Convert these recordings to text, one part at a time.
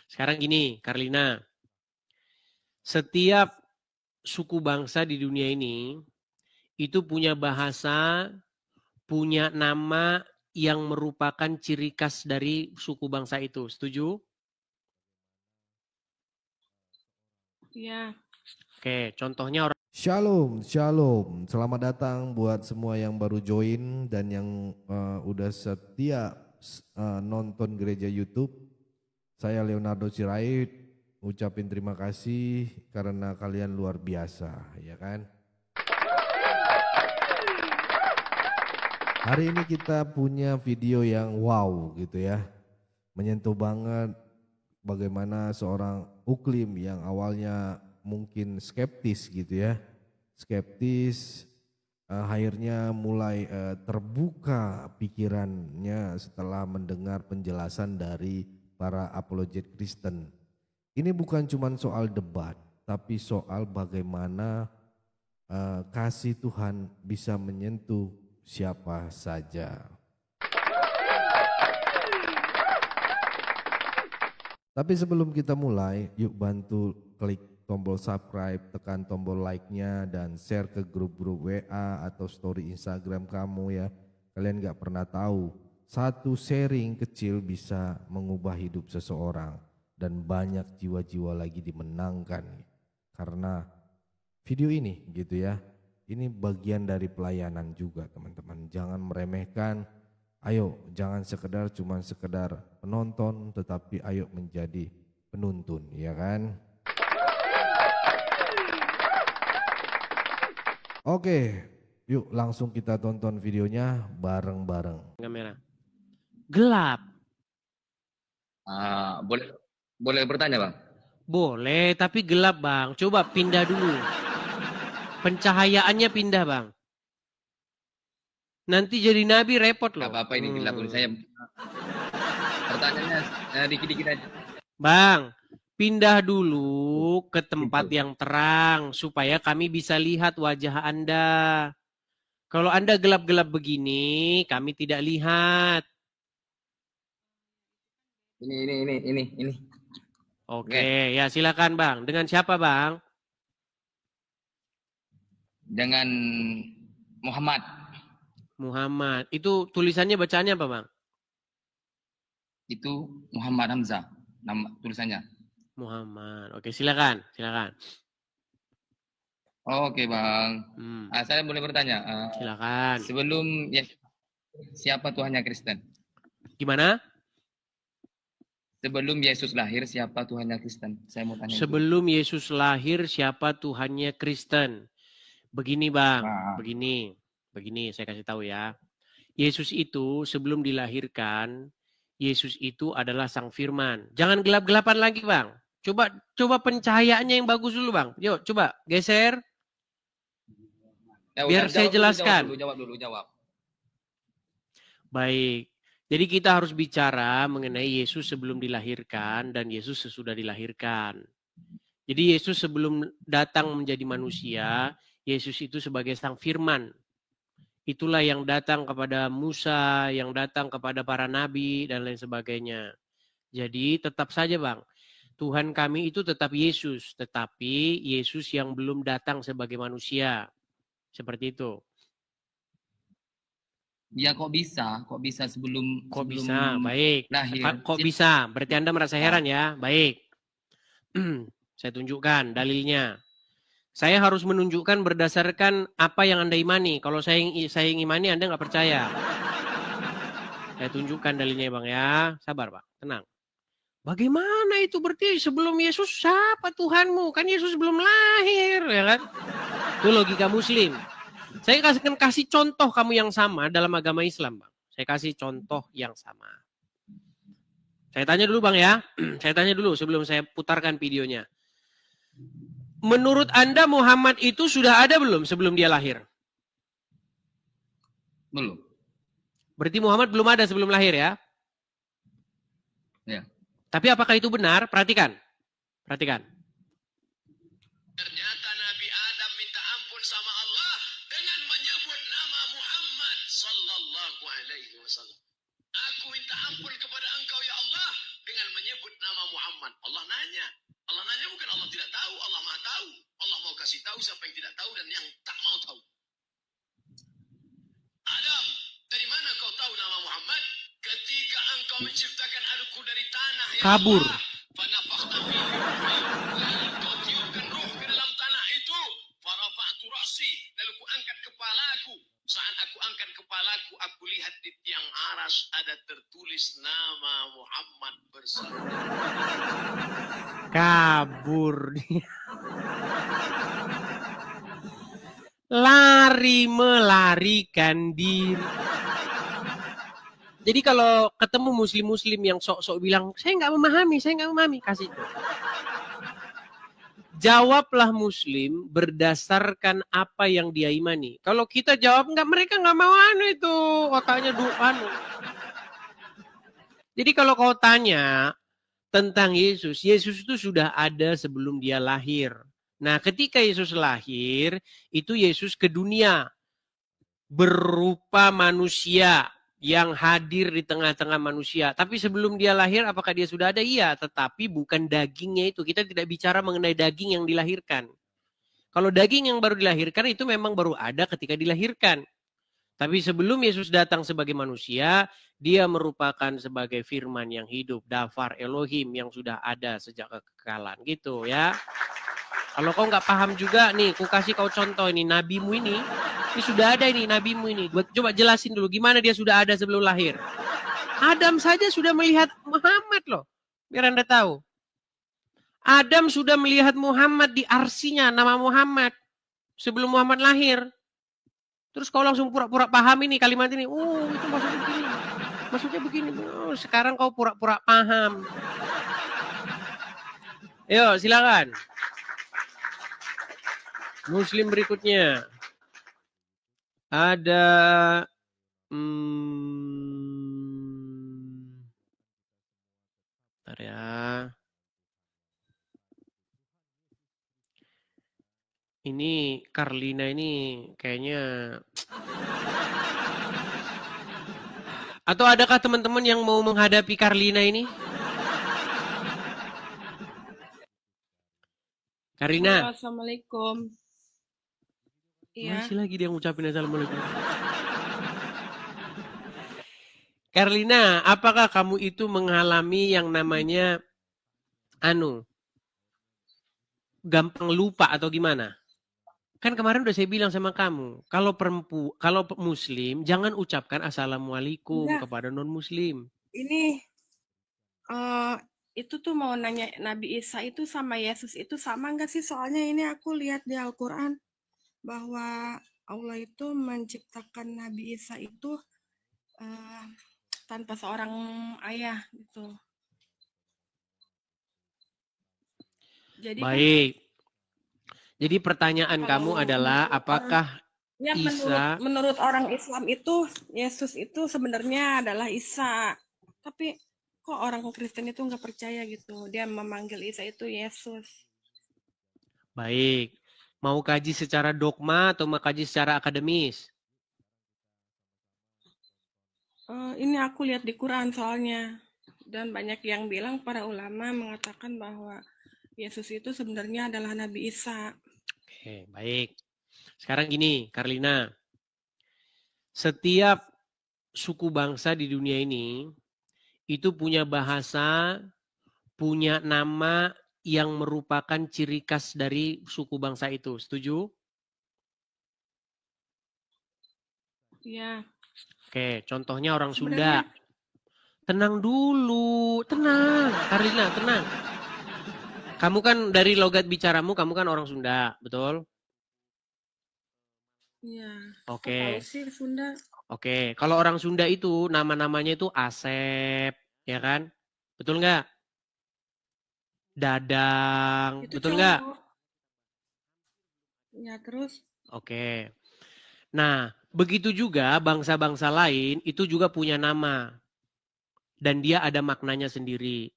Sekarang gini, Karlina. Setiap suku bangsa di dunia ini itu punya bahasa, punya nama yang merupakan ciri khas dari suku bangsa itu. Setuju? Iya. Oke, contohnya orang. Shalom, shalom. Selamat datang buat semua yang baru join dan yang udah setia nonton gereja YouTube. Saya Leonardo Sirait, ucapin terima kasih karena kalian luar biasa, ya kan? Hari ini kita punya video yang wow gitu ya. Menyentuh banget bagaimana seorang Uklim yang awalnya mungkin skeptis gitu ya. Skeptis akhirnya mulai terbuka pikirannya setelah mendengar penjelasan dari para apologet Kristen. Ini bukan cuma soal debat, tapi soal bagaimana kasih Tuhan bisa menyentuh siapa saja. Tapi sebelum kita mulai, yuk bantu klik tombol subscribe, tekan tombol like-nya dan share ke grup-grup WA atau story Instagram kamu ya. Kalian gak pernah tahu, satu sharing kecil bisa mengubah hidup seseorang dan banyak jiwa-jiwa lagi dimenangkan karena video ini gitu ya. Ini bagian dari pelayanan juga teman-teman. Jangan meremehkan. Ayo jangan sekedar penonton, tetapi ayo menjadi penuntun, ya kan? Oke, yuk langsung kita tonton videonya bareng-bareng. Kamera. Gelap. Boleh bertanya, Bang? Boleh, tapi gelap, Bang. Coba pindah dulu. Pencahayaannya pindah, Bang. Nanti jadi nabi repot loh. Gak apa-apa ini gelap. Saya pertanyaannya dikit-dikit aja. Bang, pindah dulu ke tempat yang terang supaya kami bisa lihat wajah Anda. Kalau Anda gelap-gelap begini, kami tidak lihat. Ini. Oke, ya silakan Bang. Dengan siapa, Bang? Dengan Muhammad. Muhammad. Itu tulisannya bacaannya apa, Bang? Itu Muhammad Hamzah, nama tulisannya. Muhammad. Oke, silakan. Oke, Bang. Saya boleh bertanya. Silakan. Sebelum siapa Tuhannya Kristen? Gimana? Sebelum Yesus lahir, siapa Tuhannya Kristen? Saya mau tanya. Sebelum Yesus lahir, siapa Tuhannya Kristen? Begini, Bang. Begini saya kasih tahu ya. Yesus itu sebelum dilahirkan, Yesus itu adalah Sang Firman. Jangan gelap-gelapan lagi, Bang. Coba pencahayaannya yang bagus dulu, Bang. Yuk, coba geser. Biar saya jelaskan. Jawab. Baik. Jadi kita harus bicara mengenai Yesus sebelum dilahirkan dan Yesus sesudah dilahirkan. Jadi Yesus sebelum datang menjadi manusia, Yesus itu sebagai Sang Firman. Itulah yang datang kepada Musa, yang datang kepada para nabi, dan lain sebagainya. Jadi tetap saja, Bang. Tuhan kami itu tetap Yesus. Tetapi Yesus yang belum datang sebagai manusia. Seperti itu. Ya kok bisa sebelum bisa, baik. Lahir. Kok bisa? Berarti Anda merasa heran ya? Baik. Saya tunjukkan dalilnya. Saya harus menunjukkan berdasarkan apa yang Anda imani. Kalau saya imani, Anda nggak percaya. Saya tunjukkan dalilnya, Bang ya. Sabar, Pak. Tenang. Bagaimana itu berarti sebelum Yesus siapa Tuhanmu? Kan Yesus belum lahir, ya kan? Itu logika Muslim. Saya kasih contoh kamu yang sama dalam agama Islam, Bang. Saya kasih contoh yang sama. Saya tanya dulu, Bang ya. Saya tanya dulu sebelum saya putarkan videonya. Menurut Anda Muhammad itu sudah ada belum sebelum dia lahir? Belum. Berarti Muhammad belum ada sebelum lahir ya? Ya. Tapi apakah itu benar? Perhatikan. Ternyata Nabi Adam minta ampun sama Allah dengan menyebut nama Muhammad sallallahu alaihi wasallam. Aku minta ampun kepada engkau ya Allah dengan menyebut nama Muhammad Muhammad. Allah nanya. Allah nanya bukan Allah tidak tahu, Allah Maha tahu. Allah mau kasih tahu siapa yang tidak tahu dan yang tak mau tahu. Adam, dari mana kau tahu nama Muhammad? Ketika engkau menciptakan adukku dari tanah ya Kabur. Allah. Fanafakhta fihi lalu kau tiupkan ruh ke dalam tanah itu. Farafa'tu ra'si, lalu ku angkat kepalaku. Saat aku angkat kepalaku, aku lihat di tiang aras ada tertulis nama Muhammad bersama. Kabur dia. Lari melarikan diri. Jadi kalau ketemu muslim-muslim yang sok-sok bilang, saya nggak memahami, kasih. Jawablah muslim berdasarkan apa yang dia imani. Kalau kita jawab nggak, mereka nggak mau itu, otaknya anu. Jadi kalau kau tanya tentang Yesus, Yesus itu sudah ada sebelum dia lahir. Nah, ketika Yesus lahir, itu Yesus ke dunia berupa manusia yang hadir di tengah-tengah manusia. Tapi sebelum dia lahir, apakah dia sudah ada? Iya, tetapi bukan dagingnya itu. Kita tidak bicara mengenai daging yang dilahirkan. Kalau daging yang baru dilahirkan itu memang baru ada ketika dilahirkan. Tapi sebelum Yesus datang sebagai manusia, dia merupakan sebagai firman yang hidup, Dafar Elohim yang sudah ada sejak kekekalan. Gitu ya. Kalau kau nggak paham juga nih, ku kasih kau contoh ini, nabimu ini sudah ada ini, nabimu ini. Coba jelasin dulu, gimana dia sudah ada sebelum lahir. Adam saja sudah melihat Muhammad loh, biar Anda tahu. Adam sudah melihat Muhammad di arsinya, nama Muhammad, sebelum Muhammad lahir. Terus kau langsung pura-pura paham ini kalimat ini, oh itu maksudnya begini. Maksudnya begini, oh, sekarang kau pura-pura paham. Ayo, silakan. Muslim berikutnya. Ada bentar ya. Ini Carlina ini kayaknya. Atau adakah teman-teman yang mau menghadapi Carlina ini? Karina. Assalamualaikum. Iya. Masih lagi dia ngucapin assalamualaikum. Carlina, apakah kamu itu mengalami yang namanya gampang lupa atau gimana? Kan kemarin udah saya bilang sama kamu, kalau muslim jangan ucapkan assalamualaikum kepada non muslim. Ini itu tuh mau nanya, Nabi Isa itu sama Yesus itu sama nggak sih? Soalnya ini aku lihat di Al-Quran bahwa Allah itu menciptakan Nabi Isa itu tanpa seorang ayah gitu. Jadi baik. Jadi pertanyaan kamu adalah apakah Isa menurut orang Islam itu Yesus itu sebenarnya adalah Isa. Tapi kok orang Kristen itu nggak percaya gitu. Dia memanggil Isa itu Yesus. Baik. Mau kaji secara dogma atau mau kaji secara akademis? Ini aku lihat di Quran soalnya. Dan banyak yang bilang, para ulama mengatakan bahwa Yesus itu sebenarnya adalah Nabi Isa. Oke, baik. Sekarang gini, Carlina. Setiap suku bangsa di dunia ini itu punya bahasa, punya nama yang merupakan ciri khas dari suku bangsa itu. Setuju? Iya. Oke, contohnya orang Sunda. Tenang dulu, tenang. Carlina, tenang. Kamu kan dari logat bicaramu, kamu kan orang Sunda, betul? Iya. Oke. Tahu sih Sunda. Oke, kalau orang Sunda itu nama-namanya itu Asep, ya kan? Betul nggak? Dadang, Itu betul nggak? Ya, terus? Oke. Nah, begitu juga bangsa-bangsa lain itu juga punya nama. Dan dia ada maknanya sendiri.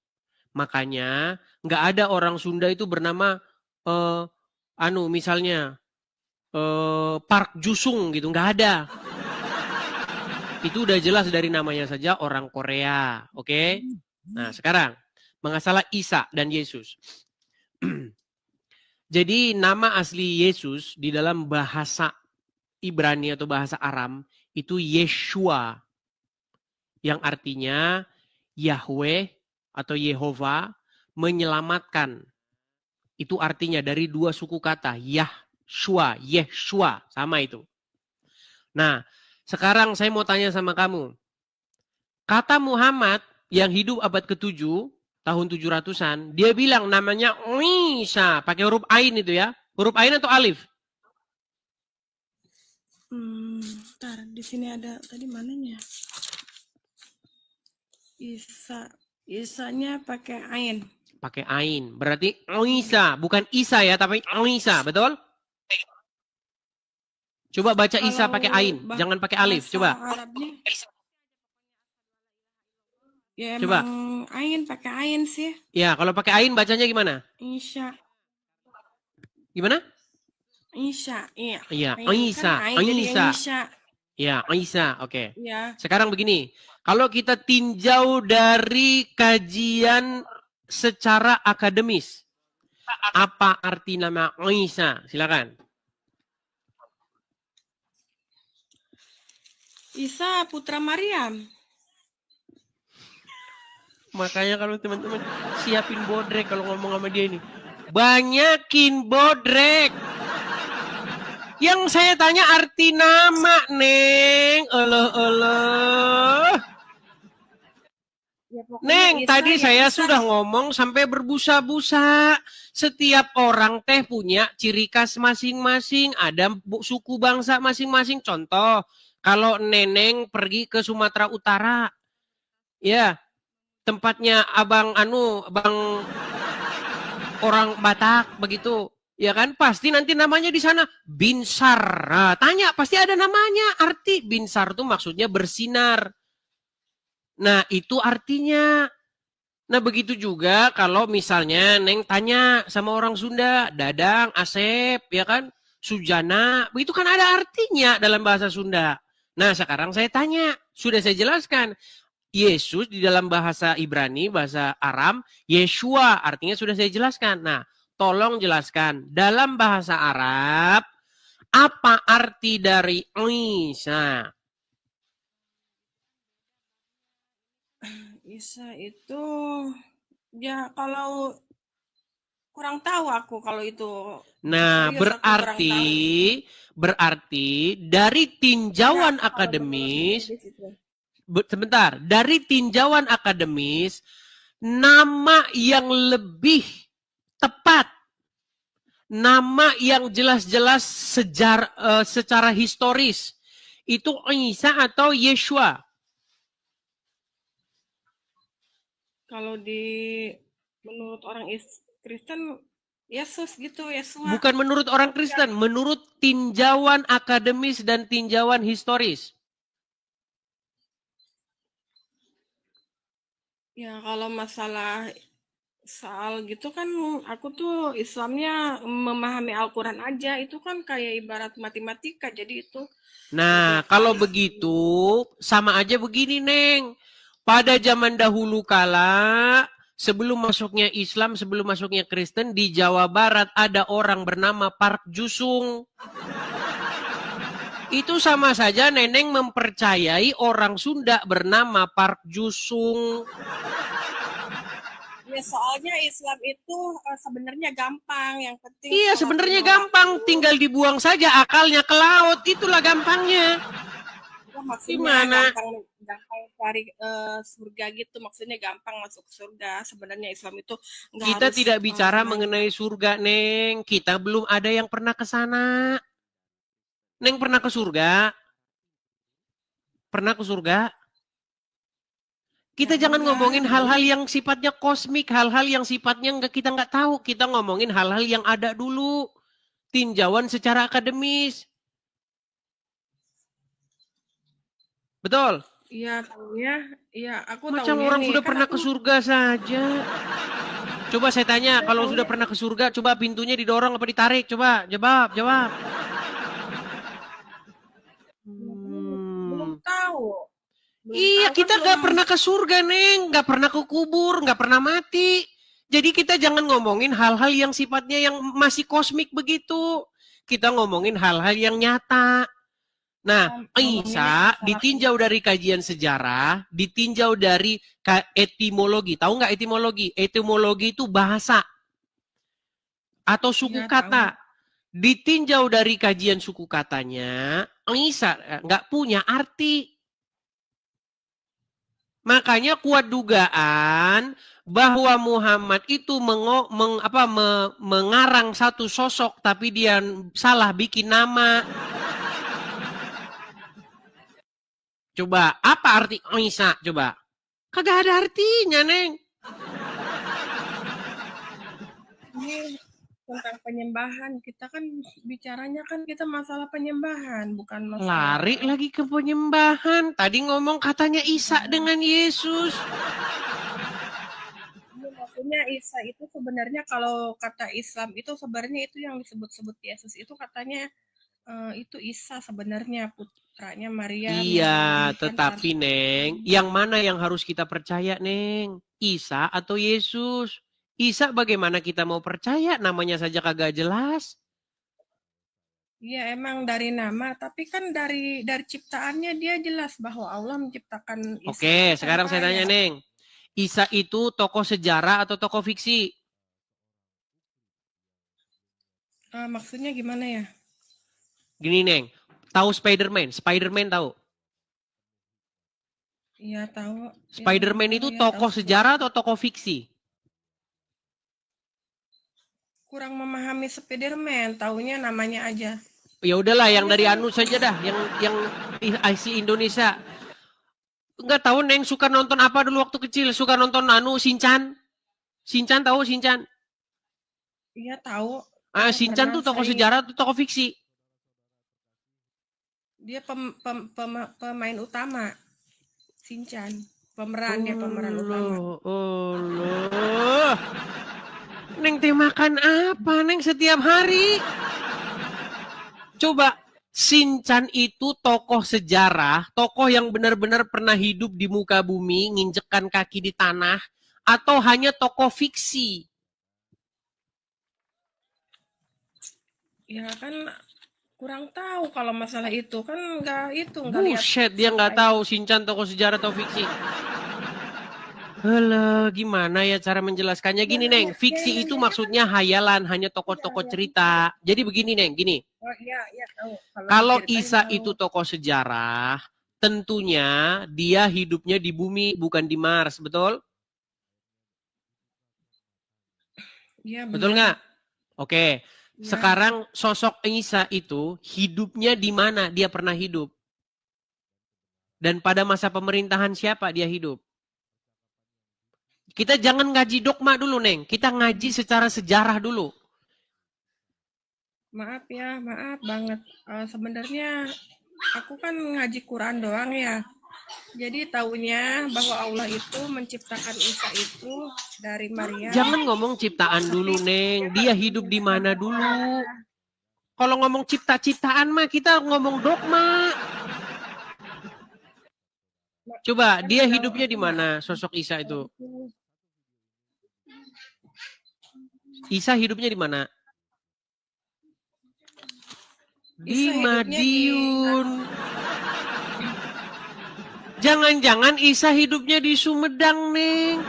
Makanya nggak ada orang Sunda itu bernama misalnya Park Jusung gitu, nggak ada. Itu udah jelas dari namanya saja orang Korea, oke? Nah, sekarang Masalah Isa dan Yesus. Jadi nama asli Yesus di dalam bahasa Ibrani atau bahasa Aram itu Yeshua. Yang artinya Yahweh atau Yehova menyelamatkan. Itu artinya dari dua suku kata. Yahshua, Yeshua. Sama itu. Nah, sekarang saya mau tanya sama kamu. Kata Muhammad yang hidup abad ke-7, tahun 700-an, dia bilang namanya Isa, pakai huruf Ain itu ya. Huruf Ain atau Alif? Ntar, di sini ada, tadi mananya? Isanya pakai Ain. Pakai Ain, berarti Isa, bukan Isa ya, tapi Isa, betul? Coba baca Isa pakai Ain, jangan pakai Alif, coba. Arabnya, ya Coba. emang Ain, pakai Ain sih. Ya, kalau pakai Ain bacanya gimana? Isya. Gimana? Isya, iya. Iya, Ain, Isa, kan Ain jadi Isa. Isya. Ya, Isa, oke. Ya. Sekarang begini, kalau kita tinjau dari kajian secara akademis, apa arti nama Isa? Silakan. Isa putra Maryam. Makanya kalau teman-teman siapin bodrek kalau ngomong sama dia ini. Banyakin bodrek. Yang saya tanya arti nama, Neng. Allah. Ya, pokoknya Neng, Isa tadi ya saya Isa. sudah ngomong sampai berbusa-busa. Setiap orang teh punya ciri khas masing-masing. Ada suku bangsa masing-masing. Contoh, kalau Neneng pergi ke Sumatera Utara. Ya, tempatnya abang orang Batak begitu. Ya kan, pasti nanti namanya di sana Binsar. Nah, tanya, pasti ada namanya. Arti Binsar itu maksudnya bersinar. Nah, itu artinya. Nah, begitu juga kalau misalnya Neng tanya sama orang Sunda, Dadang, Asep, ya kan, Sujana, begitu kan ada artinya dalam bahasa Sunda. Nah, sekarang saya tanya, sudah saya jelaskan. Yesus di dalam bahasa Ibrani, bahasa Aram, Yeshua, artinya sudah saya jelaskan. Nah, tolong jelaskan, dalam bahasa Arab, apa arti dari Isa? Isa itu, ya kalau kurang tahu aku kalau itu. Nah, Serius, aku kurang berarti dari tinjauan Nah, kalau akademis, menurut itu. sebentar, dari tinjauan akademis, nama yang lebih tepat, nama yang jelas-jelas secara historis, itu Isa atau Yeshua? Kalau menurut orang Kristen, Yesus gitu, Yesua. Bukan menurut orang Kristen, menurut tinjauan akademis dan tinjauan historis. Ya kalau masalah soal gitu kan aku tuh Islamnya memahami Al-Quran aja, itu kan kayak ibarat matematika, jadi itu. Nah, kalau begitu sama aja begini, Neng. Pada zaman dahulu kala, sebelum masuknya Islam, sebelum masuknya Kristen, di Jawa Barat ada orang bernama Park Jusung. Itu sama saja Neneng mempercayai orang Sunda bernama Park Jusung. Ya soalnya Islam itu sebenarnya gampang, yang penting. Iya, sebenarnya gampang, tinggal dibuang saja akalnya ke laut, itulah gampangnya. Ya, maksudnya Gimana? gampang cari surga gitu, maksudnya gampang masuk surga. Sebenarnya Islam itu Kita tidak bicara mengenai surga, Neng. Kita belum ada yang pernah ke sana. Neng pernah ke surga? Pernah ke surga? Kita jangan ngomongin hal-hal yang sifatnya kosmik, hal-hal yang sifatnya kita nggak tahu. Kita ngomongin hal-hal yang ada dulu. Tinjauan secara akademis. Betul? Iya, tahunya. Iya, aku tahu. Macam orang sudah pernah ke surga saja. Coba saya tanya, kalau sudah pernah ke surga, coba pintunya didorong apa ditarik? Coba, jawab. Belum tahu. Iya, tahu kan kita nggak belum. pernah ke surga, Neng. Nggak pernah ke kubur, nggak pernah mati. Jadi kita jangan ngomongin hal-hal yang sifatnya yang masih kosmik begitu. Kita ngomongin hal-hal yang nyata. Nah, Ngomonginnya Isa ditinjau dari kajian sejarah, ditinjau dari etimologi. Tahu nggak etimologi? Etimologi itu bahasa atau suku ya tahu. kata. Ditinjau dari kajian suku katanya, Isa nggak punya arti. Makanya kuat dugaan bahwa Muhammad itu mengarang satu sosok tapi dia salah bikin nama. Coba, apa arti Isa? Coba. Kagak ada artinya, Neng. Ini tentang penyembahan. Kita kan bicaranya kan kita masalah penyembahan, bukan masalah. Lari lagi ke penyembahan. Tadi ngomong katanya Isa dengan Yesus. Maksudnya Isa itu sebenarnya kalau kata Islam itu sebenarnya itu yang disebut-sebut Yesus itu katanya itu Isa sebenarnya putranya Maria. Iya, tetapi Neng, yang mana yang harus kita percaya, Neng? Isa atau Yesus? Isa bagaimana kita mau percaya? Namanya saja kagak jelas. Iya emang dari nama, tapi kan dari ciptaannya dia jelas bahwa Allah menciptakan Isa. Oke, sekarang saya tanya, Neng. Isa itu tokoh sejarah atau tokoh fiksi? Maksudnya gimana ya? Gini, Neng. Tahu Spider-Man? Spider-Man tahu? Iya, tahu. Spider-Man itu Ya, tokoh tahu. sejarah atau tokoh fiksi? Kurang memahami Spider-Man, taunya namanya aja. Ya udahlah, yang dari Anu saja dah, yang IC Indonesia. Enggak tahu, Neng, suka nonton apa dulu waktu kecil? Suka nonton Anu Shinchan? Shinchan tahu Shinchan? Iya, tahu. Shinchan tuh tokoh sejarah atau tokoh fiksi? Dia pemain utama. Shinchan, pemerannya pemeran utama. Allah. Neng teh makan apa, Neng, setiap hari? Coba, Shinchan itu tokoh sejarah, tokoh yang benar-benar pernah hidup di muka bumi, nginjekkan kaki di tanah, atau hanya tokoh fiksi? Ya kan kurang tahu kalau masalah itu kan enggak Buset, dia nggak tahu Shinchan tokoh sejarah atau fiksi. Alah, gimana ya cara menjelaskannya? Gini, Neng, fiksi itu maksudnya hayalan, hanya tokoh-tokoh cerita. Jadi begini, Neng, gini. Oh iya, tahu. Kalau Isa itu tokoh sejarah, tentunya dia hidupnya di bumi, bukan di Mars, betul? Iya, betul nggak? Oke. Sekarang sosok Isa itu hidupnya di mana dia pernah hidup? Dan pada masa pemerintahan siapa dia hidup? Kita jangan ngaji dogma dulu, Neng. Kita ngaji secara sejarah dulu. Maaf banget. Sebenarnya aku kan ngaji Quran doang ya. Jadi taunya bahwa Allah itu menciptakan Isa itu dari Maria. Jangan ngomong ciptaan dulu, Neng. Dia hidup di mana dulu? Kalau ngomong cipta-ciptaan mah kita ngomong dogma. Coba, dia hidupnya di mana sosok Isa itu? Isa hidupnya di mana? Di Madiun. Jangan-jangan Isa hidupnya di Sumedang, Neng.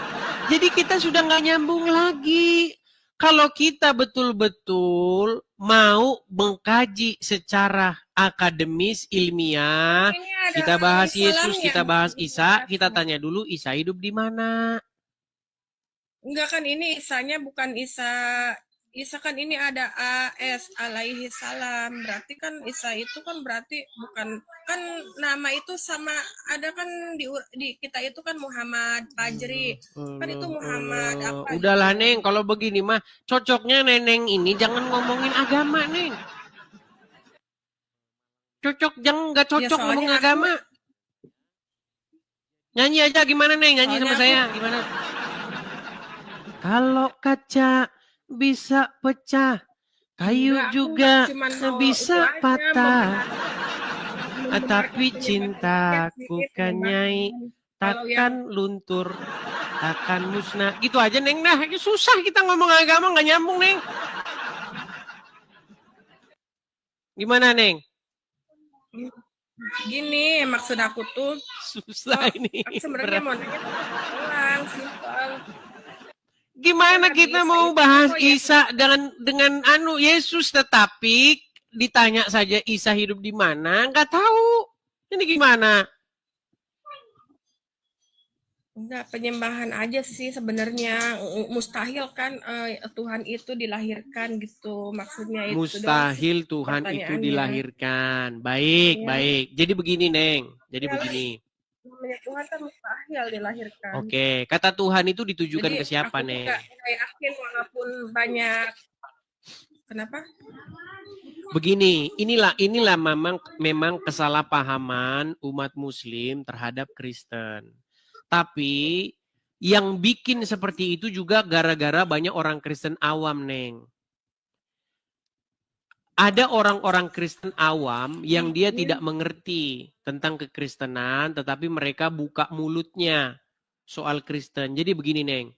Jadi kita sudah nggak nyambung lagi. Kalau kita betul-betul mau mengkaji secara akademis, ilmiah, kita bahas Yesus, kita bahas Isa, kita tanya dulu Isa hidup di mana? Enggak kan ini Isanya bukan Isa kan ini ada AS alaihi salam. Berarti kan Isa itu kan berarti bukan kan nama itu sama ada kan di kita itu kan Muhammad Fajri. Kan itu Muhammad apa? Udahlah, Neng, kalau begini mah cocoknya Neneng ini jangan ngomongin agama, Neng. Nggak cocok ya, ngomong agama. Nyanyi aja gimana, Neng? Nyanyi sama saya gimana? Kalau kaca bisa pecah, kayu juga bisa patah. Tapi cintaku kan Nyai takkan luntur, takkan musnah. Gitu aja Neng. Nah, susah kita ngomong agama nggak nyambung Neng. Gimana Neng? Gini maksud aku tuh Susah ini. aku sebenarnya mau nanya ulang simpel. Gimana Nabi kita Isa mau itu bahas apa ya? Isa dengan Yesus, tetapi ditanya saja Isa hidup di mana, nggak tahu. Ini gimana? Enggak, penyembahan aja sih sebenarnya. Mustahil kan Tuhan itu dilahirkan gitu. Maksudnya itu doang sih Mustahil Tuhan itu pertanyaannya. dilahirkan. Baik, Iya. baik. Jadi begini, Neng. Jadi Iya, begini. Namanya Tuhan kan mustahil dilahirkan. Oke, kata Tuhan itu ditujukan Jadi ke siapa, aku tuh Neng? nggak yakin walaupun banyak. Kenapa? Begini, inilah memang kesalahpahaman umat Muslim terhadap Kristen. Tapi yang bikin seperti itu juga gara-gara banyak orang Kristen awam, Neng. Ada orang-orang Kristen awam yang dia tidak mengerti tentang kekristenan, tetapi mereka buka mulutnya soal Kristen. Jadi begini, Neng.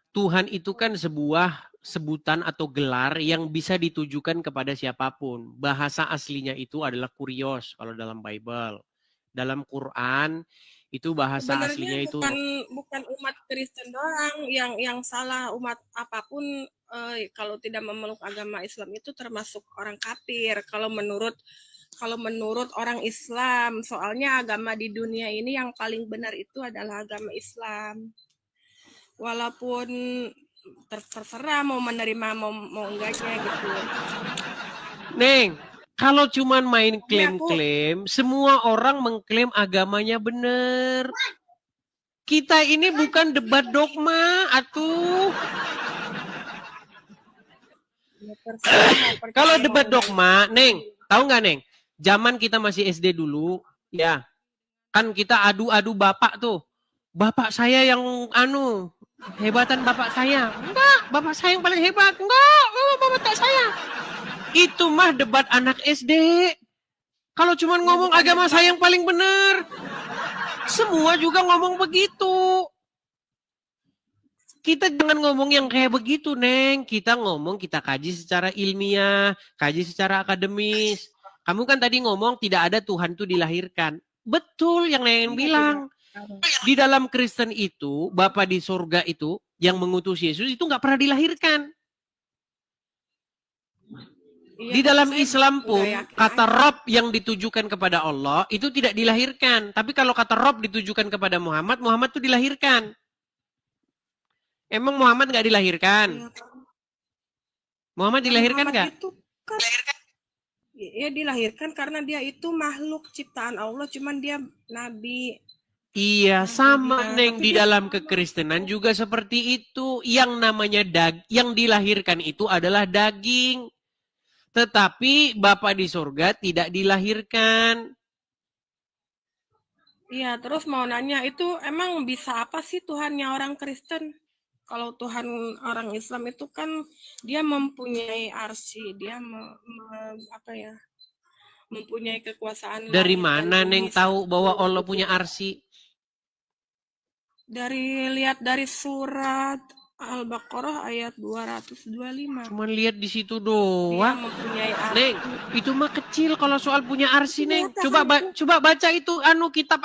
Tuhan itu kan sebuah sebutan atau gelar yang bisa ditujukan kepada siapapun. Bahasa aslinya itu adalah kurios kalau dalam Bible. Dalam Quran itu bahasa Sebenarnya aslinya itu bukan umat Kristen doang yang salah, umat apapun kalau tidak memeluk agama Islam itu termasuk orang kafir kalau menurut orang Islam. Soalnya agama di dunia ini yang paling benar itu adalah agama Islam. Walaupun terserah mau menerima mau enggaknya gitu. Neng, kalau cuman main klaim-klaim, semua orang mengklaim agamanya benar. Kita ini bukan debat dogma, atuh. Kalau debat dogma, Neng, tahu nggak Neng? Zaman kita masih SD dulu, ya, kan kita adu-adu bapak tuh. Bapak saya yang hebatan bapak saya. Enggak, bapak saya yang paling hebat. Enggak, bapak saya. Itu mah debat anak SD. Kalau cuma ngomong agama saya yang paling benar, semua juga ngomong begitu. Kita jangan ngomong yang kayak begitu, Neng. Kita ngomong, kita kaji secara ilmiah, kaji secara akademis. Kamu kan tadi ngomong tidak ada Tuhan itu dilahirkan. Betul yang Neng bilang. Di dalam Kristen itu, Bapa di surga itu, yang mengutus Yesus itu nggak pernah dilahirkan. Di dalam Islam pun, kata Rob yang ditujukan kepada Allah itu tidak dilahirkan. Tapi kalau kata Rob ditujukan kepada Muhammad, Muhammad itu dilahirkan. Emang Muhammad nggak dilahirkan? Muhammad dilahirkan nggak? Ya dilahirkan karena dia itu makhluk ciptaan Allah, cuman dia nabi. Iya, sama Neng, di dalam kekristenan juga seperti itu. Yang namanya yang dilahirkan itu adalah daging. Tetapi Bapa di surga tidak dilahirkan. Iya, terus mau nanya itu emang bisa apa sih Tuhannya orang Kristen? Kalau Tuhan orang Islam itu kan dia mempunyai arsy, dia mempunyai kekuasaan. Dari mana Neng tahu bahwa Allah punya arsy? Lihat dari surat Al-Baqarah ayat 225. Cuman lihat di situ doang. Neng, itu mah kecil kalau soal punya arsy, Neng. Coba baca itu kitab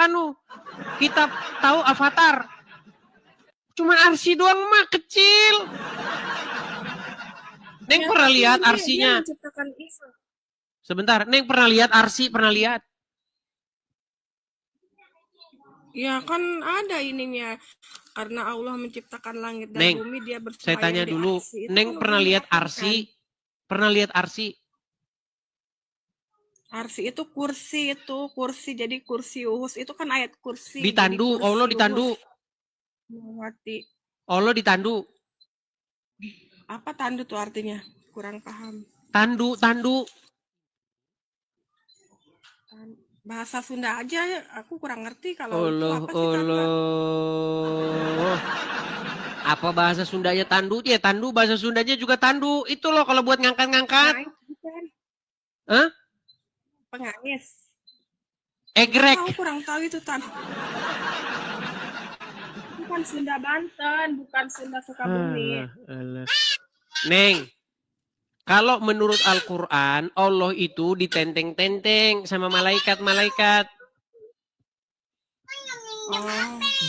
Kitab tahu Avatar. Cuman arsy doang mah kecil. Neng pernah lihat arsinya? Sebentar, Neng pernah lihat arsy? Pernah lihat? Ya kan ada ininya. Karena Allah menciptakan langit dan bumi, dia bersemayam. Saya tanya dulu, Neng pernah lihat arsy? Pernah lihat arsy? Arsy itu kursi, jadi kursi uhus itu kan ayat kursi. Ditandu, Allah ditandu. Allah ditandu. Apa tandu tuh artinya? Kurang paham. Tandu. Bahasa Sunda aja aku kurang ngerti kalau Allah. Apa bahasa Sundanya tandu? Ya tandu, bahasa Sundanya juga tandu. Itu loh kalau buat ngangkat-ngangkat. Hah? Hah? Pengais. Egrek. Kurang tahu itu Tan. Bukan Sunda Banten, bukan Sunda Sukabumi. Neng, kalau menurut Al-Quran, Allah itu ditenteng-tenteng sama malaikat-malaikat.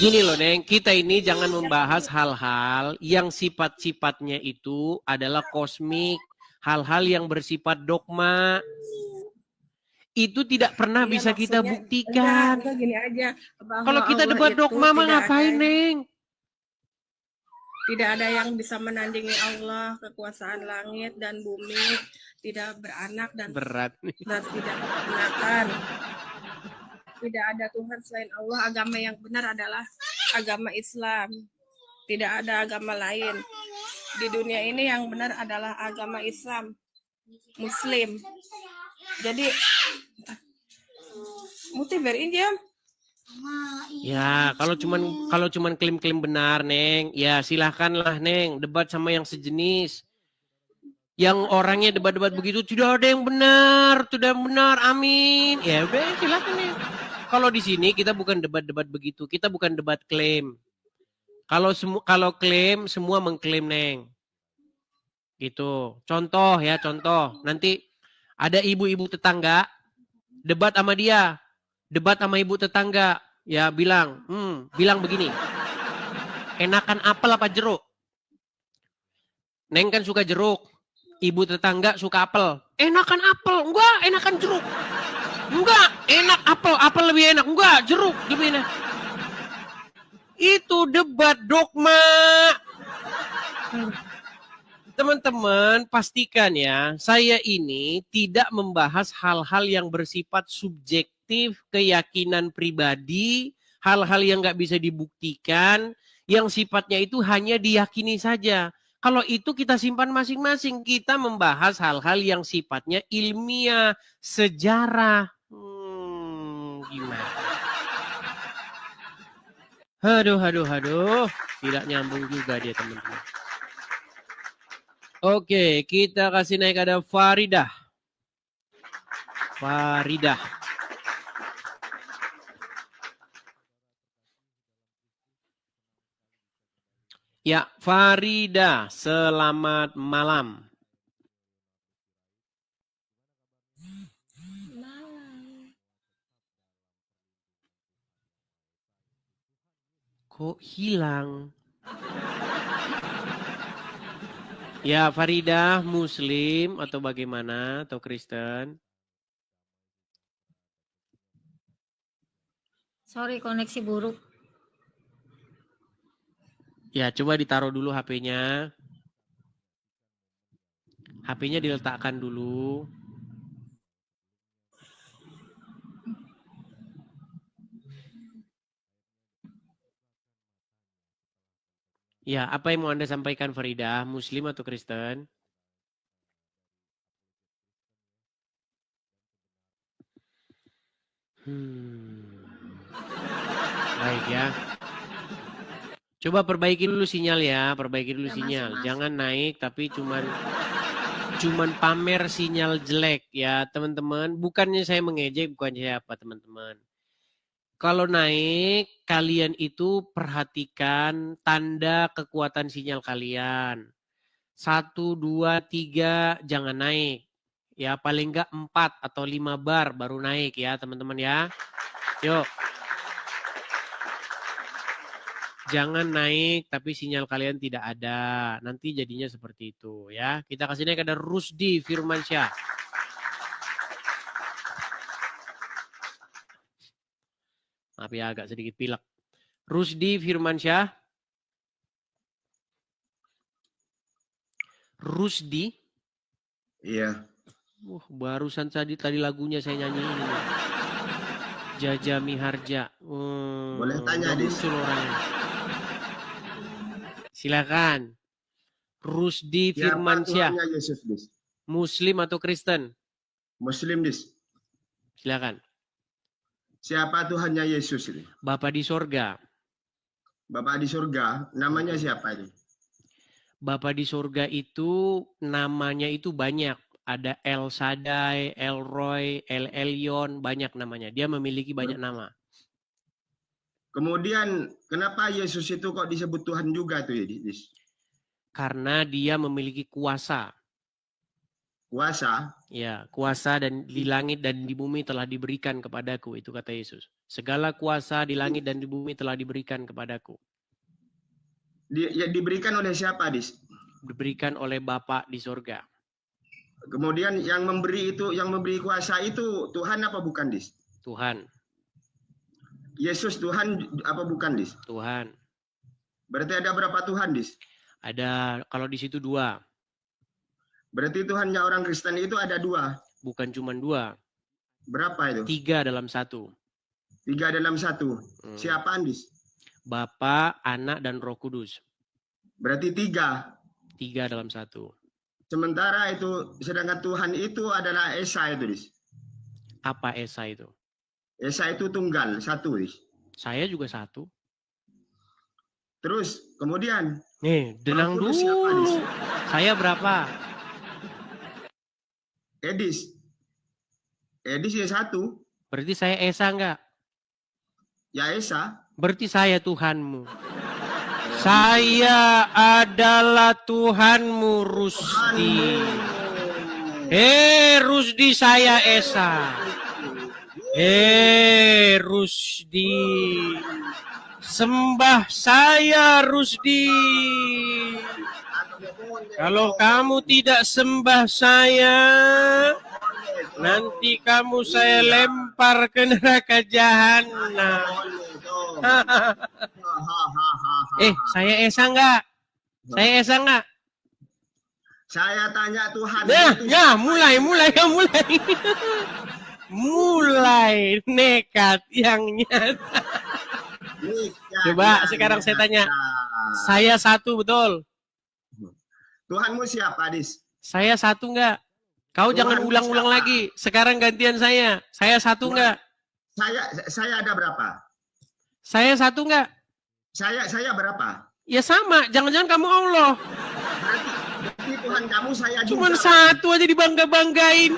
Gini loh Neng, kita ini jangan membahas hal-hal yang sifat-sifatnya itu adalah kosmik. Hal-hal yang bersifat dogma. Itu tidak pernah bisa kita buktikan. Enggak, gini aja. Kalau kita debat dogma mah ngapain Neng? Tidak ada yang bisa menandingi Allah, kekuasaan langit dan bumi, tidak beranak dan berat dan tidak keponakan. Tidak ada Tuhan selain Allah. Agama yang benar adalah agama Islam. Tidak ada agama lain. Di dunia ini yang benar adalah agama Islam, Muslim. Jadi, Muti beriin jam. Ya, kalau cuman klaim-klaim benar, Neng, ya silahkanlah, Neng, debat sama yang sejenis. Yang orangnya debat-debat begitu, tidak ada yang benar, amin. Ya udah, silakan, Neng. Kalau di sini kita bukan debat-debat begitu, kita bukan debat klaim. Kalau klaim, semua mengklaim, Neng. Gitu. Contoh ya, contoh. Nanti ada ibu-ibu tetangga, debat sama dia. Debat sama ibu tetangga, ya bilang begini, enakan apel apa jeruk? Neng kan suka jeruk, ibu tetangga suka apel. Enakan apel, enggak, enakan jeruk. Enggak, enak apel lebih enak. Enggak, jeruk lebih enak. Itu debat dogma. Teman-teman, pastikan ya, saya ini tidak membahas hal-hal yang bersifat subjektif, keyakinan pribadi, hal-hal yang nggak bisa dibuktikan, yang sifatnya itu hanya diyakini saja. Kalau itu kita simpan masing-masing, kita membahas hal-hal yang sifatnya ilmiah, sejarah. Gimana? Aduh. Tidak nyambung juga dia, teman-teman. Oke, kita kasih naik ada Faridah. Ya, Faridah, selamat malam. Kok hilang? Ya, Faridah, Muslim atau bagaimana? Atau Kristen? Sorry, koneksi buruk. Ya, coba ditaruh dulu HP-nya. HP-nya diletakkan dulu. Ya, apa yang mau Anda sampaikan Faridah? Muslim atau Kristen? Baik ya. Coba perbaiki dulu sinyal ya, sinyal. Jangan naik tapi cuman pamer sinyal jelek ya, teman-teman. Bukannya saya mengejek, bukannya apa, teman-teman. Kalau naik, kalian itu perhatikan tanda kekuatan sinyal kalian. 1, 2, 3, jangan naik. Ya, paling enggak 4 atau 5 bar baru naik ya, teman-teman ya. Yuk. Jangan naik tapi sinyal kalian tidak ada. Nanti jadinya seperti itu ya. Kita kasih naik ada Rusdi Firmansyah. Maaf ya, agak sedikit pilek. Rusdi Firmansyah. Rusdi? Iya. Barusan tadi lagunya saya nyanyiin. Jaja Miharja. Boleh tanya, Dis? Silakan. Rusdi Firmansyah. Siapa Tuhannya Yesus, Dis? Muslim atau Kristen? Muslim, Dis. Silakan. Siapa Tuhannya Yesus ini? Bapa di sorga. Bapa di surga, namanya siapa ini? Bapa di sorga itu namanya itu banyak. ada El Shaddai, El Roy, El Elyon, banyak namanya. Dia memiliki banyak nama. Kemudian kenapa Yesus itu kok disebut Tuhan juga tuh ya? Karena dia memiliki kuasa. Kuasa? Ya, kuasa dan di langit dan di bumi telah diberikan kepadaku, itu kata Yesus. Segala kuasa di langit dan di bumi telah diberikan kepadaku. Diberikan oleh siapa, Dis? Diberikan oleh Bapa di sorga. Kemudian yang memberi kuasa itu Tuhan apa bukan, Dis? Tuhan. Yesus Tuhan apa bukan, Dis? Tuhan. Berarti ada berapa Tuhan, Dis? Ada, kalau di situ 2. Berarti Tuhannya orang Kristen itu ada 2. Bukan cuma 2. Berapa itu? 3 dalam 1. 3 dalam 1. Siapa, Dis? Bapa, Anak, dan Roh Kudus. Berarti 3. 3 dalam 1. Sementara itu, sedangkan Tuhan itu adalah Esa itu, Dis. Apa Esa itu? Esa itu tunggal, 1, Dis. Saya juga 1. Terus, kemudian. Nih, denang dulu. Siapa, Dis? Saya berapa? Edis ya 1. Berarti saya Esa enggak? Ya Esa. Berarti saya Tuhanmu. Saya adalah Tuhanmu, Rusdi. Rusdi, saya Esa. Rusdi. Sembah saya, Rusdi. Kalau kamu tidak sembah saya, nanti kamu saya lempar ke neraka jahanam. Saya Esa enggak? Saya Esa enggak? Saya tanya Tuhan. Mulai. Mulai nekat yang nyata. Coba sekarang saya tanya. Saya 1 betul? Tuhanmu siapa, Dis? Saya 1 enggak? Kau jangan ulang-ulang lagi. Sekarang gantian saya. Saya 1 enggak? Saya ada berapa? Saya 1 enggak? Saya berapa? Ya sama. Jangan-jangan kamu Allah. Berarti Tuhan kamu saya juga. Cuman 1 aja dibangga-banggain.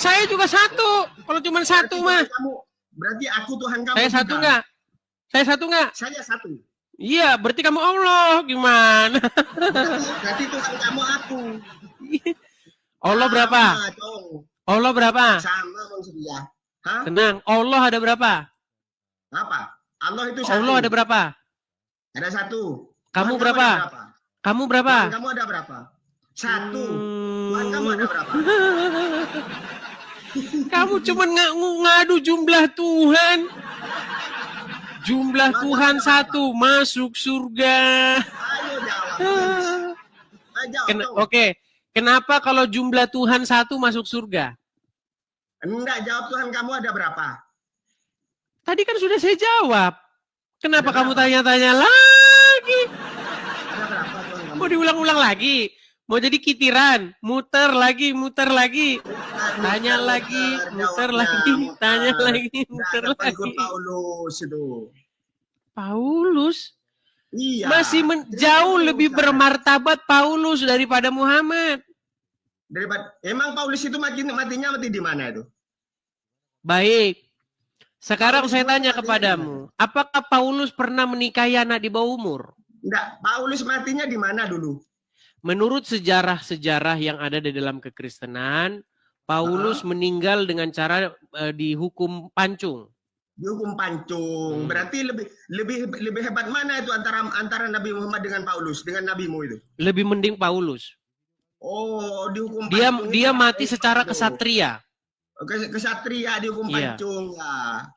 Saya juga 1. Kalau cuman 1 mah. Berarti aku Tuhan kamu. Saya 1 enggak? Saya 1 enggak? Saya 1. Iya, berarti kamu Allah. Gimana? Berarti Tuhan kamu aku. Allah berapa? Allah berapa? Sama maksudnya. Hah? Tenang, Allah ada berapa? Apa? Allah itu 1. Allah ada berapa? Ada 1. Kamu berapa? Kamu berapa? Tuhan kamu ada berapa? 1. Tuhan kamu ada berapa? Kamu cuma ngadu jumlah Tuhan. Jumlah Tuhan 1 masuk surga. Ayo jawab. Oke. Kenapa kalau jumlah Tuhan 1 masuk surga? Enggak, jawab Tuhan kamu ada berapa? Tadi kan sudah saya jawab. Kenapa kamu tanya-tanya lagi? Ada berapa Tuhan kamu? Mau diulang-ulang lagi? Mau jadi kitiran? Muter lagi. Tanya lagi, muter lagi, tanya lagi, muter lagi. Paulus itu. Paulus? Iya. Masih jauh lebih bermartabat Paulus daripada Muhammad. Emang Paulus itu matinya mati di mana itu? Baik. Sekarang saya tanya kepadamu, apakah Paulus pernah menikahi anak di bawah umur? Enggak, Paulus matinya di mana dulu? Menurut sejarah-sejarah yang ada di dalam kekristenan, Paulus meninggal dengan cara dihukum pancung. Dihukum pancung. Berarti lebih hebat mana itu antara Nabi Muhammad dengan Paulus, dengan nabimu itu? Lebih mending Paulus. Oh, dihukum pancung. Dia mati secara kesatria. Kesatria dihukum pancung.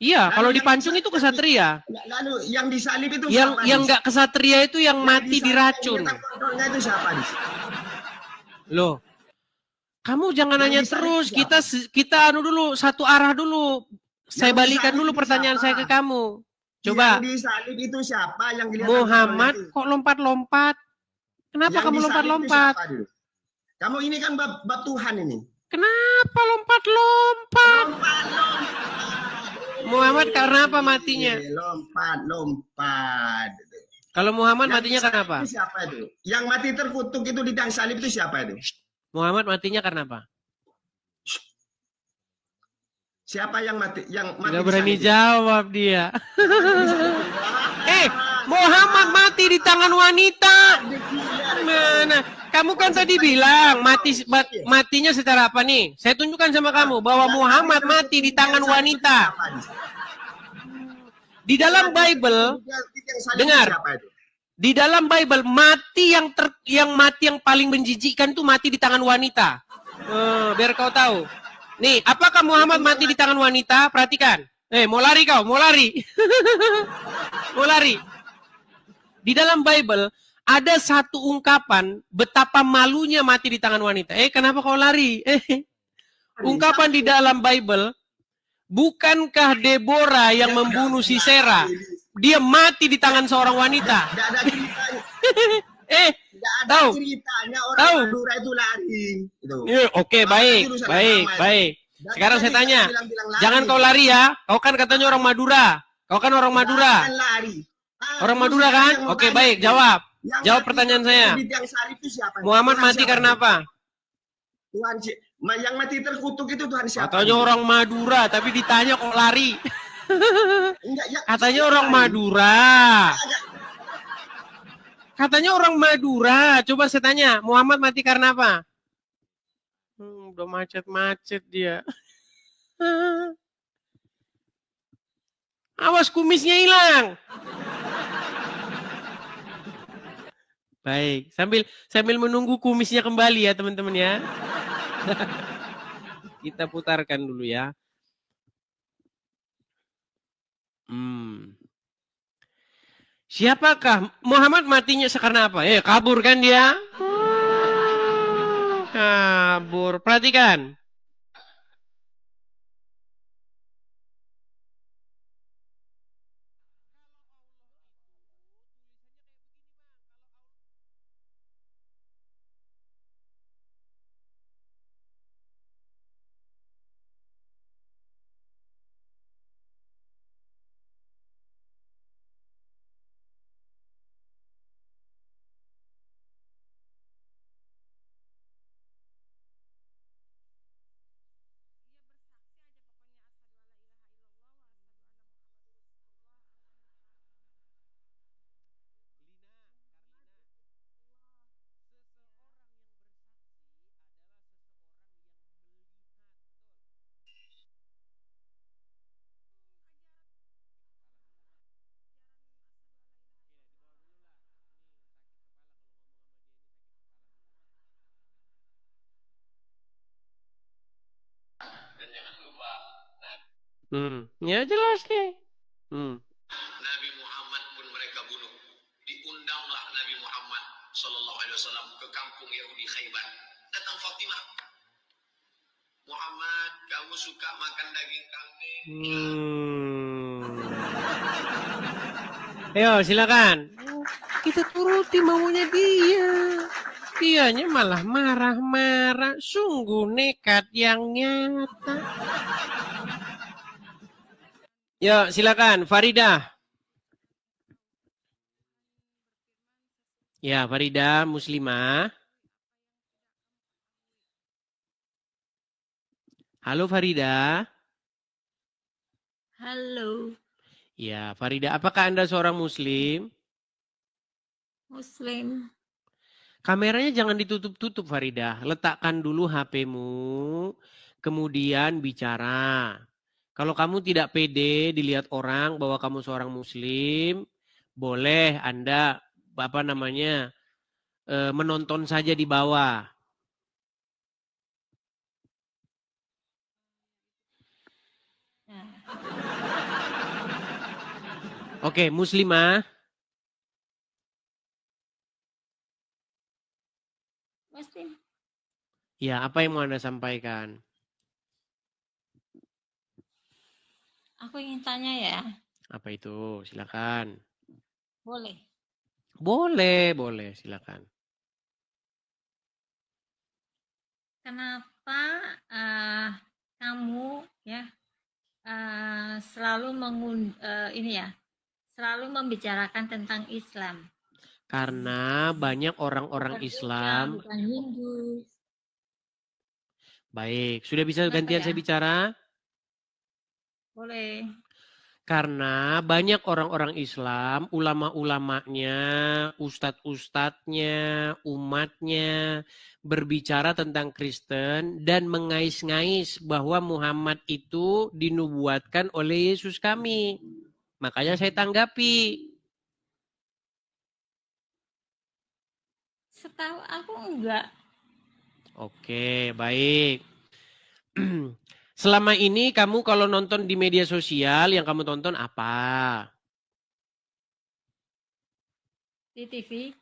Iya, kalau dipancung itu kesatria. Lalu yang disalib itu yang enggak kesatria itu yang mati diracun. Itu siapa? Loh. Kamu jangan nanya terus. Kita dulu satu arah dulu. Saya balikan dulu pertanyaan saya ke kamu. Coba. Yang disalib itu siapa? Yang Muhammad kok lompat-lompat? Kenapa kamu lompat-lompat? Kamu ini kan bab Tuhan ini. Kenapa lompat-lompat? Muhammad karena apa matinya? Lompat. Kalau Muhammad matinya karena apa? Siapa itu? Yang mati terkutuk itu di dang salib itu siapa itu? Muhammad matinya karena apa? Siapa yang mati? Yang mati Nggak di berani sana itu? jawab dia. Eh, Muhammad mati di tangan wanita. Mana? Kamu kan tadi bilang matinya secara apa nih? Saya tunjukkan sama kamu bahwa Muhammad mati di tangan wanita. Di dalam Bible, dengar. Di dalam Bible mati yang paling menjijikkan itu mati di tangan wanita. Biar kau tahu. Nih, apakah Muhammad mati di tangan wanita? Perhatikan. Mau lari kau, mau lari. Mau lari. Di dalam Bible ada satu ungkapan betapa malunya mati di tangan wanita. Kenapa kau lari? Ungkapan di dalam Bible, bukankah Deborah yang membunuh Sisera? Dia mati di tangan seorang wanita. Tidak ada ceritanya. Tidak ada tahu. ceritanya orang Tahu. Madura itu lari. Gitu. Oke, baik. Sekarang saya tanya, jangan kau lari ya. Kau kan katanya orang Madura. Kau kan orang Madura. Jangan lari. Orang Madura kan? Oke, baik. Jawab. Jawab pertanyaan saya. Muhammad mati karena apa? Tuhan yang mati terkutuk itu Tuhan siapa? Katanya orang Madura, tapi ditanya kok lari. Katanya orang Madura. Katanya orang Madura. Coba saya tanya, Muhammad mati karena apa? Udah macet-macet dia. Awas kumisnya hilang. Baik, sambil menunggu kumisnya kembali ya teman-teman ya. Kita putarkan dulu ya. Siapakah Muhammad matinya karena apa? Kabur kan dia? Kabur. Perhatikan. Ya jelas nih. Nabi Muhammad pun mereka bunuh. Diundanglah Nabi Muhammad Sallallahu Alaihi Wasallam ke kampung Yahudi Khaybar. Datang Fatimah. Muhammad, kamu suka makan daging kambing? Ayo silakan. Kita turuti maunya dia. Dianya malah marah-marah. Sungguh nekat yang nyata. Yo, silakan Faridah. Ya, Faridah Muslimah. Halo Faridah. Halo. Ya, Faridah, apakah Anda seorang Muslim? Muslim. Kameranya jangan ditutup-tutup Faridah. Letakkan dulu HP-mu, kemudian bicara. Kalau kamu tidak pede dilihat orang bahwa kamu seorang Muslim, boleh Anda menonton saja di bawah. Oke, Muslimah. Muslim. Ya, apa yang mau Anda sampaikan? Aku ingin tanya ya. Apa itu? Silakan. Boleh. Boleh, silakan. Kenapa kamu ya selalu selalu membicarakan tentang Islam? Karena banyak orang-orang Islam. Bukan Hindu. Baik, sudah bisa gantian saya bicara? Boleh. Karena banyak orang-orang Islam, ulama-ulamanya, ustadz-ustadznya, umatnya berbicara tentang Kristen dan mengais-ngais bahwa Muhammad itu dinubuatkan oleh Yesus kami. Makanya saya tanggapi. Setahu aku enggak. Oke, baik. Selama ini kamu kalau nonton di media sosial yang kamu tonton apa? Di TV.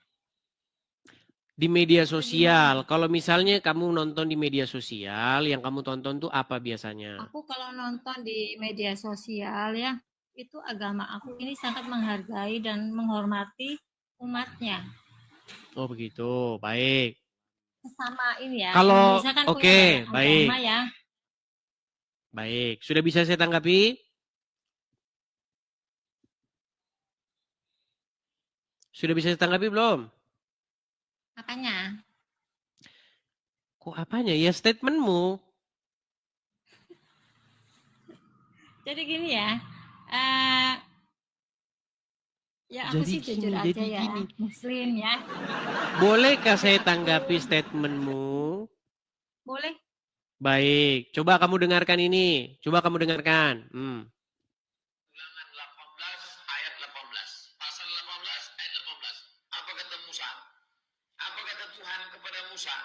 Di media sosial. Kalau misalnya kamu nonton di media sosial, yang kamu tonton tuh apa biasanya? Aku kalau nonton di media sosial ya, itu agama aku ini sangat menghargai dan menghormati umatnya. Oh begitu, baik. Sesama ini ya. Kalau Indonesia kan oke, punya banyak baik. agama ya. Baik, sudah bisa saya tanggapi? Sudah bisa saya tanggapi belum? Apanya? Kok apanya? Ya statementmu. Jadi gini ya. Ya aku Jadi sih jujur gini, aja jadi ya. gini. Muslim ya. Bolehkah saya tanggapi statementmu? Boleh. Baik, coba kamu dengarkan ini. Coba kamu dengarkan. Ulangan 18 ayat 18. Pasal 18 ayat 18. Apa kata Musa? Apa kata Tuhan kepada Musa?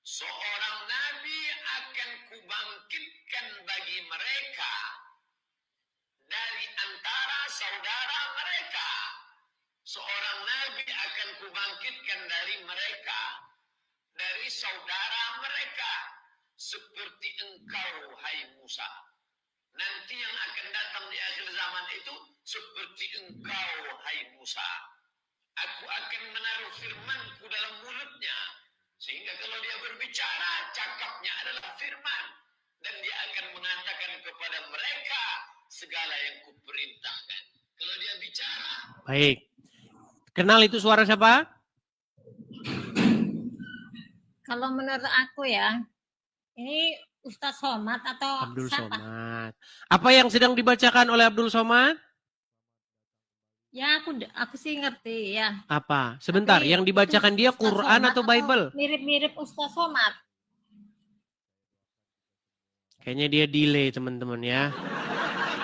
Seorang nabi akan kubangkitkan bagi mereka dari antara saudara mereka. Seorang nabi akan kubangkitkan dari mereka, dari saudara mereka, seperti engkau, hai Musa. Nanti yang akan datang di akhir zaman itu seperti engkau, hai Musa. Aku akan menaruh firmanku dalam mulutnya, sehingga kalau dia berbicara, cakapnya adalah firman. Dan dia akan mengatakan kepada mereka segala yang kuperintahkan. Kalau dia bicara. Baik. Kenal itu suara siapa? Kalau menurut aku ya, ini Ustadz Somad atau Abdul siapa? Somad. Apa yang sedang dibacakan oleh Abdul Somad? Ya aku sih ngerti ya. Apa? Sebentar, Tapi yang dibacakan dia Ustadz Quran Somad atau Bible? Mirip-mirip Ustadz Somad. Kayaknya dia delay teman-teman ya.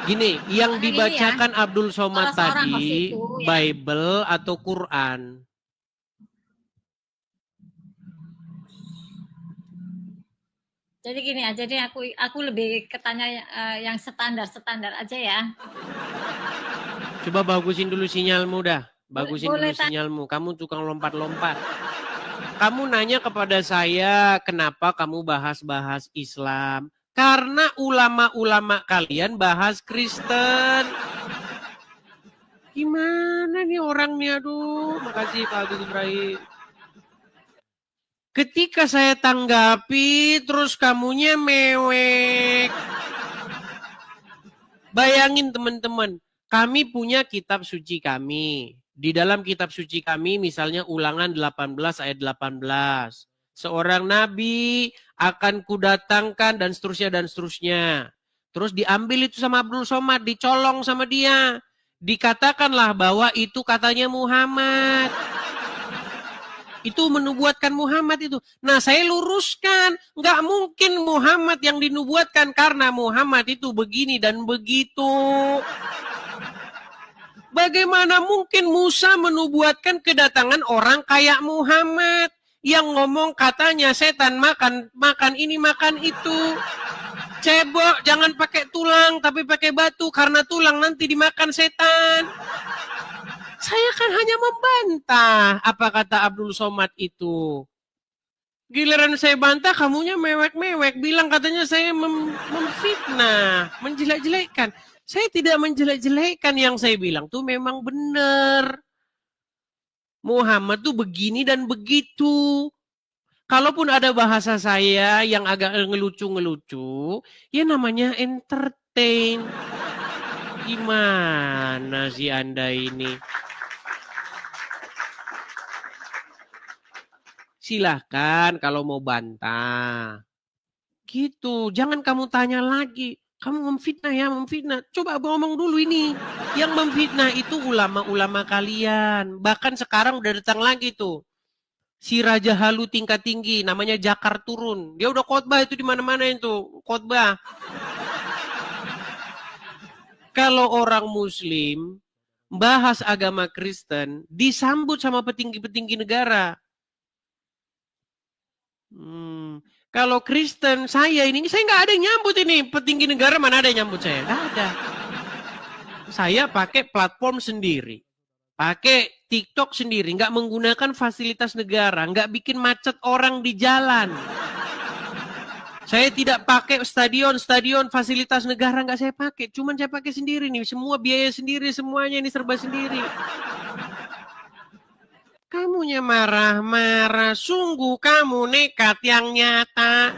Gini, yang Soalnya gini dibacakan ya, Abdul Somad salah seorang host tadi itu, ya. Bible atau Quran? Jadi gini aja deh, aku lebih ketanya yang standar aja ya. Coba bagusin dulu sinyalmu dah. Bagusin Boleh, dulu sinyalmu. Kamu tukang lompat-lompat. Kamu nanya kepada saya kenapa kamu bahas-bahas Islam. Karena ulama-ulama kalian bahas Kristen. Gimana nih orangnya? Aduh, makasih Pak Agus Ibrahim. Ketika saya tanggapi, terus kamunya mewek. Bayangin teman-teman, kami punya kitab suci kami. Di dalam kitab suci kami misalnya Ulangan 18 ayat 18. Seorang nabi akan kudatangkan dan seterusnya dan seterusnya. Terus diambil itu sama Abdul Somad, dicolong sama dia. Dikatakanlah bahwa itu katanya Muhammad. Itu menubuatkan Muhammad itu. Nah saya luruskan. Nggak mungkin Muhammad yang dinubuatkan karena Muhammad itu begini dan begitu. Bagaimana mungkin Musa menubuatkan kedatangan orang kayak Muhammad. Yang ngomong katanya setan makan ini makan itu. Cebok jangan pakai tulang tapi pakai batu. Karena tulang nanti dimakan setan. Saya kan hanya membantah apa kata Abdul Somad itu. Giliran saya bantah, kamunya mewek-mewek. Bilang katanya saya memfitnah, menjelek-jelekkan. Saya tidak menjelek-jelekkan, yang saya bilang tuh memang benar. Muhammad tuh begini dan begitu. Kalaupun ada bahasa saya yang agak ngelucu-ngelucu, ya namanya entertain. Gimana sih Anda ini? Silahkan kalau mau bantah. Gitu, jangan kamu tanya lagi. Kamu memfitnah ya, memfitnah. Coba abang ngomong dulu ini. Yang memfitnah itu ulama-ulama kalian. Bahkan sekarang udah datang lagi tuh. Si Raja Halu tingkat tinggi, namanya Jakar Turun. Dia udah khotbah itu di mana-mana itu. Khotbah. Kalau orang Muslim bahas agama Kristen, disambut sama petinggi-petinggi negara. Kalau Kristen, saya nggak ada yang nyambut ini. Petinggi negara mana ada yang nyambut saya? Nggak ada. Saya pakai platform sendiri. Pakai TikTok sendiri. Nggak menggunakan fasilitas negara. Nggak bikin macet orang di jalan. Saya tidak pakai stadion fasilitas negara. Nggak saya pakai. Cuman saya pakai sendiri nih. Semua biaya sendiri. Semuanya ini serba sendiri. Kamunya marah-marah, sungguh kamu nekat yang nyata.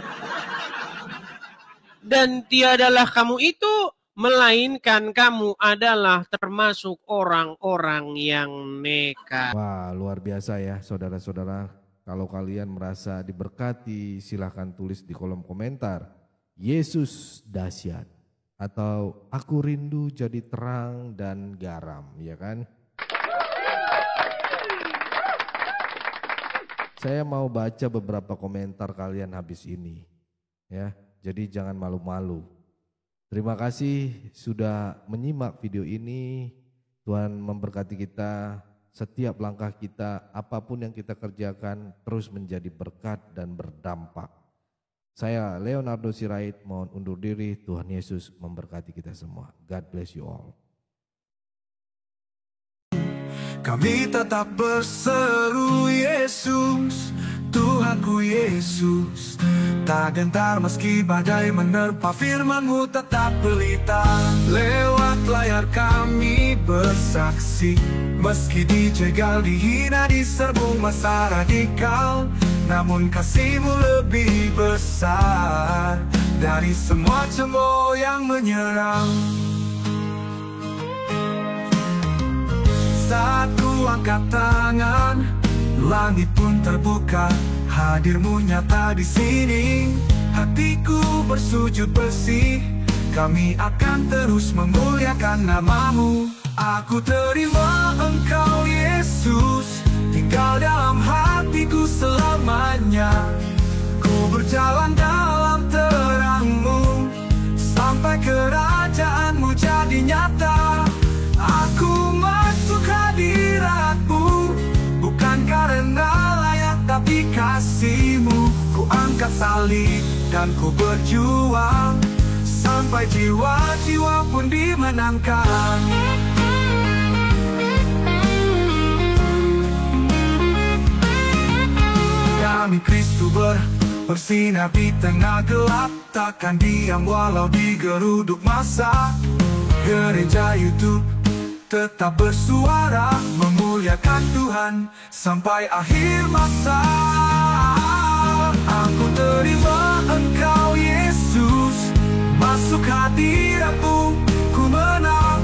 Dan tiadalah kamu itu, melainkan kamu adalah termasuk orang-orang yang nekat. Wah, luar biasa ya saudara-saudara. Kalau kalian merasa diberkati, silahkan tulis di kolom komentar. Yesus dahsyat. Atau aku rindu jadi terang dan garam, ya kan? Saya mau baca beberapa komentar kalian habis ini, ya. Jadi jangan malu-malu. Terima kasih sudah menyimak video ini. Tuhan memberkati kita, setiap langkah kita, apapun yang kita kerjakan terus menjadi berkat dan berdampak. Saya Leonardo Sirait mohon undur diri. Tuhan Yesus memberkati kita semua. God bless you all. Kami tetap berseru Yesus, Tuhanku Yesus. Tak gentar meski badai menerpa, firman-Mu tetap pelita. Lewat layar kami bersaksi, meski dijegal, dihina, diserbu masa radikal, namun kasih-Mu lebih besar dari semua cemooh yang menyerang. Saat ku angkat tangan, langit pun terbuka, hadir-Mu nyata di sini. Hatiku bersujud bersih, kami akan terus memuliakan nama-Mu. Aku terima Engkau Yesus, tinggal dalam hatiku selamanya. Ku berjalan dalam terang-Mu, sampai kerajaan-Mu jadi nyata. Aku masuk hadirat-Mu, bukan karena layak tapi kasih-Mu. Ku angkat salib dan ku berjuang, sampai jiwa-jiwa pun dimenangkan. Kami Kristus bersinar di tengah gelap, takkan diam walau digeruduk masa. Gereja YouTube tetap bersuara, memuliakan Tuhan sampai akhir masa. Aku terima Engkau Yesus, masuk hadirat-Mu, ku menang.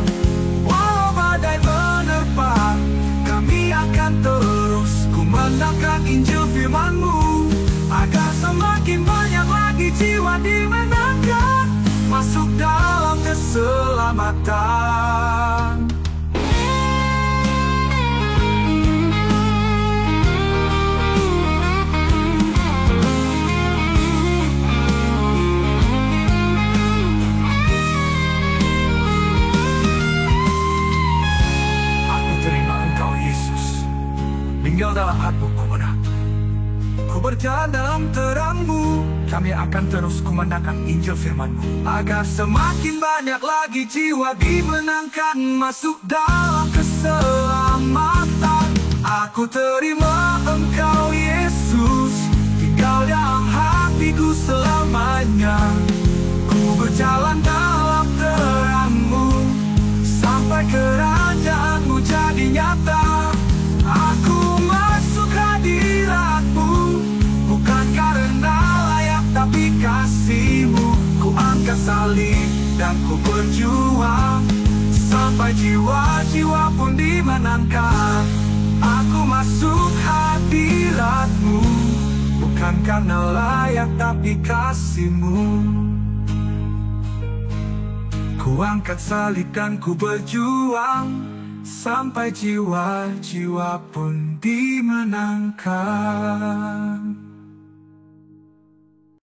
Walau badai menerpa, kami akan terus kumandangkan Injil firman-Mu, agar semakin banyak lagi jiwa dimenangkan, masuk dalam keselamatan. Tinggal dalam hatiku ku menang. Ku berjalan dalam terang-Mu, kami akan terus kumandangkan Injil firman-Mu, agar semakin banyak lagi jiwa dimenangkan, masuk dalam keselamatan. Aku terima Engkau Yesus, tinggal dalam hatiku selamanya. Ku berjalan dalam terang-Mu, sampai kerajaan-Mu jadi nyata. Aku masuk hadirat-Mu, bukan karena layak tapi kasih-Mu. Ku angkat salib dan ku berjuang, sampai jiwa-jiwa pun dimenangkan. Aku masuk hadirat-Mu, bukan karena layak tapi kasih-Mu. Ku angkat salib dan ku berjuang sampai jiwa-jiwa pun dimenangkan.